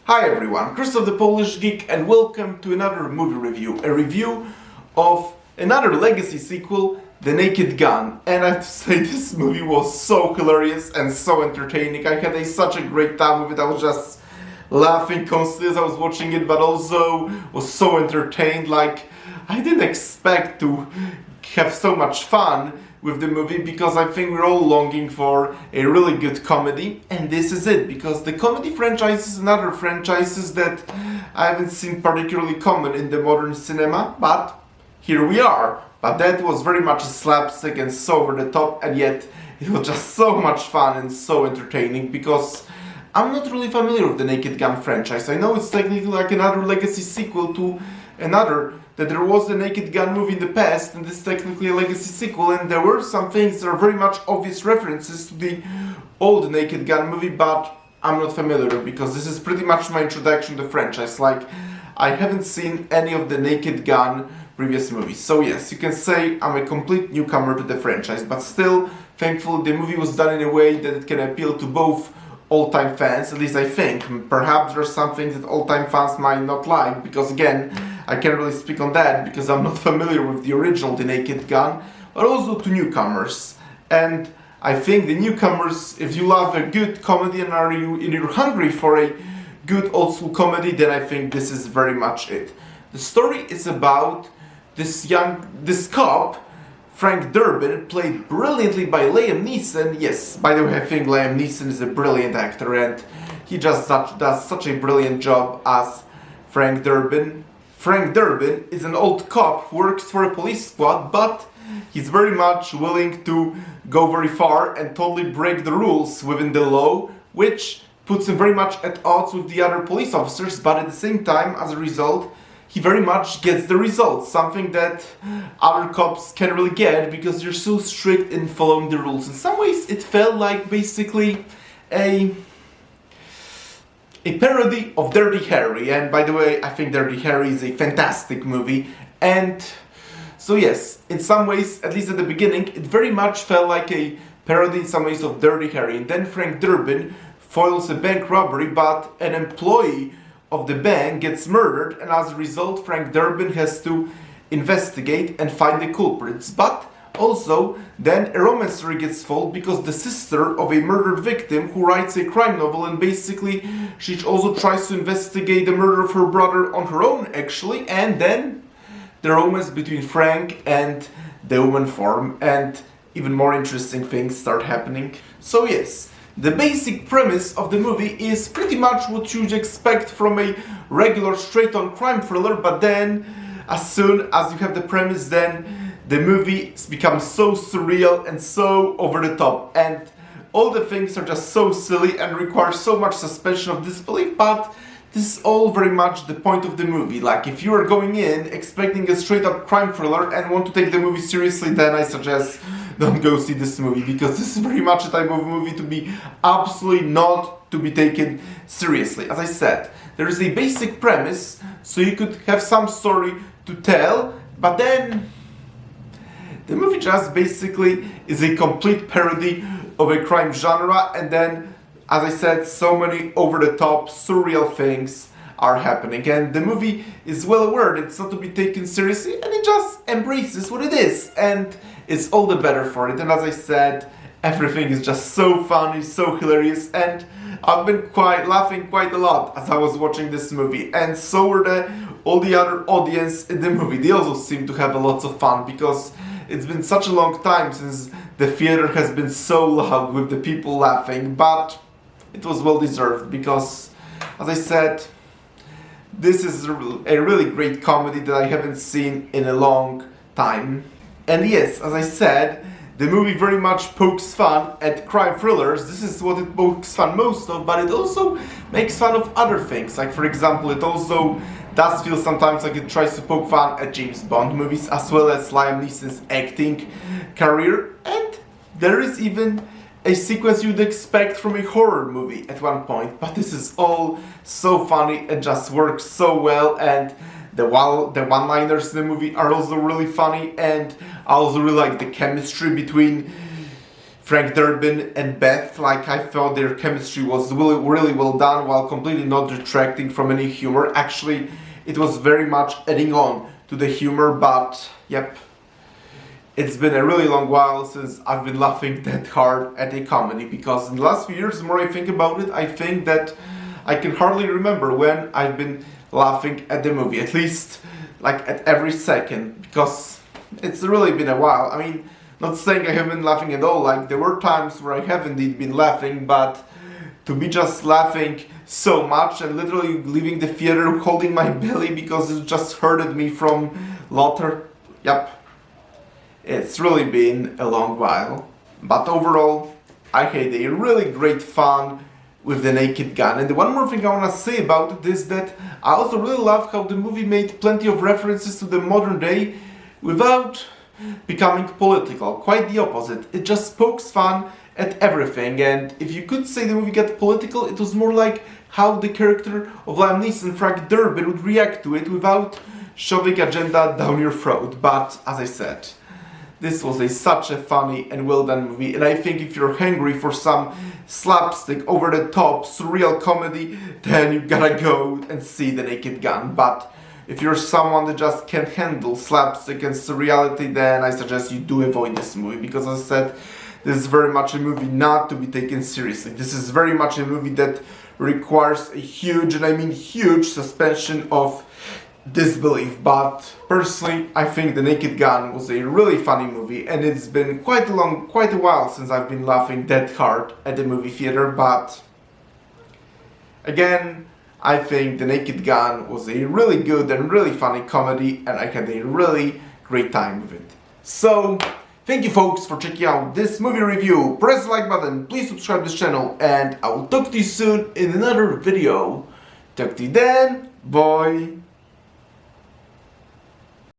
Hi everyone, Krzysztof the Polish Geek, and welcome to another movie review. A review of another legacy sequel, The Naked Gun. And I have to say, this movie was so hilarious and so entertaining. I had such a great time with it. I was just laughing constantly as I was watching it, but also was so entertained. Like, I didn't expect to have so much fun with the movie, because I think we're all longing for a really good comedy, and this is it, because the comedy franchise is another franchises that I haven't seen particularly common in the modern cinema, but here we are. But that was very much a slapstick and so over the top, and yet it was just so much fun and so entertaining, because I'm not really familiar with the Naked Gun franchise. I know it's technically like another legacy sequel to another, that there was a Naked Gun movie in the past, and this is technically a legacy sequel, and there were some things that are very much obvious references to the old Naked Gun movie, but I'm not familiar, because this is pretty much my introduction to the franchise. Like, I haven't seen any of the Naked Gun previous movies. So yes, you can say I'm a complete newcomer to the franchise, but still, thankfully, the movie was done in a way that it can appeal to both all-time fans, at least I think. Perhaps there are some things that all-time fans might not like, because again, I can't really speak on that because I'm not familiar with the original The Naked Gun, but also to newcomers. And I think the newcomers, if you love a good comedy and you're hungry for a good old school comedy, then I think this is very much it. The story is about this cop, Frank Durbin, played brilliantly by Liam Neeson. Yes, by the way, I think Liam Neeson is a brilliant actor, and he just does such a brilliant job as Frank Durbin. Frank Durbin is an old cop who works for a police squad, but he's very much willing to go very far and totally break the rules within the law, which puts him very much at odds with the other police officers, but at the same time, as a result, he very much gets the results, something that other cops can't really get because they're so strict in following the rules. In some ways, it felt like basically a parody of Dirty Harry, and by the way, I think Dirty Harry is a fantastic movie, and so yes, in some ways, at least at the beginning, it very much felt like a parody in some ways of Dirty Harry, and then Frank Durbin foils a bank robbery, but an employee of the bank gets murdered, and as a result, Frank Durbin has to investigate and find the culprits, but also, then a romance story gets foiled because the sister of a murdered victim who writes a crime novel, and basically she also tries to investigate the murder of her brother on her own actually, and then the romance between Frank and the woman form, and even more interesting things start happening. So yes, the basic premise of the movie is pretty much what you'd expect from a regular straight-on crime thriller, but then as soon as you have the premise, then the movie becomes so surreal and so over the top, and all the things are just so silly and require so much suspension of disbelief, but this is all very much the point of the movie. Like, if you are going in expecting a straight up crime thriller and want to take the movie seriously, then I suggest don't go see this movie, because this is very much a type of movie to be absolutely not to be taken seriously. As I said, there is a basic premise, so you could have some story to tell, but then the movie just basically is a complete parody of a crime genre, and then, as I said, so many over-the-top, surreal things are happening. And the movie is well aware that it's not to be taken seriously, and it just embraces what it is, and it's all the better for it. And as I said, everything is just so funny, so hilarious, and I've been laughing quite a lot as I was watching this movie, and so were all the other audience in the movie. They also seem to have a lot of fun, because it's been such a long time since the theater has been so loud with the people laughing, but it was well deserved, because, as I said, this is a really great comedy that I haven't seen in a long time. And yes, as I said, the movie very much pokes fun at crime thrillers. This is what it pokes fun most of, but it also makes fun of other things. Like, for example, it also does feel sometimes like it tries to poke fun at James Bond movies, as well as Liam Neeson's acting career. And there is even a sequence you'd expect from a horror movie at one point, but this is all so funny and just works so well, and the one-liners in the movie are also really funny, and I also really like the chemistry between Frank Durbin and Beth. Like, I thought their chemistry was really well done, while completely not detracting from any humor. Actually, it was very much adding on to the humor, but yep. It's been a really long while since I've been laughing that hard at a comedy, because in the last few years, the more I think about it, I think that I can hardly remember when I've been laughing at the movie, at least like at every second, because it's really been a while. I mean, not saying I haven't been laughing at all, like there were times where I have indeed been laughing, but to be just laughing so much and literally leaving the theater holding my belly because it just hurted me from laughter, yep. It's really been a long while, but overall, I had a really great fun with The Naked Gun. And the one more thing I want to say about it is that I also really love how the movie made plenty of references to the modern day without becoming political. Quite the opposite. It just pokes fun at everything, and if you could say the movie got political, it was more like how the character of Liam Neeson, Frank Durbin, would react to it without shoving agenda down your throat. But as I said, this was such a funny and well done movie, and I think if you're hungry for some slapstick, over-the-top, surreal comedy, then you gotta go and see The Naked Gun. But if you're someone that just can't handle slapstick and surreality, then I suggest you do avoid this movie, because as I said, this is very much a movie not to be taken seriously. This is very much a movie that requires a huge, and I mean huge, suspension of disbelief. But personally, I think The Naked Gun was a really funny movie, and it's been quite a while since I've been laughing that hard at the movie theater. But again, I think The Naked Gun was a really good and really funny comedy, and I had a really great time with it. So, thank you folks for checking out this movie review. Press the like button, please subscribe to this channel, and I will talk to you soon in another video. Talk to you then, bye!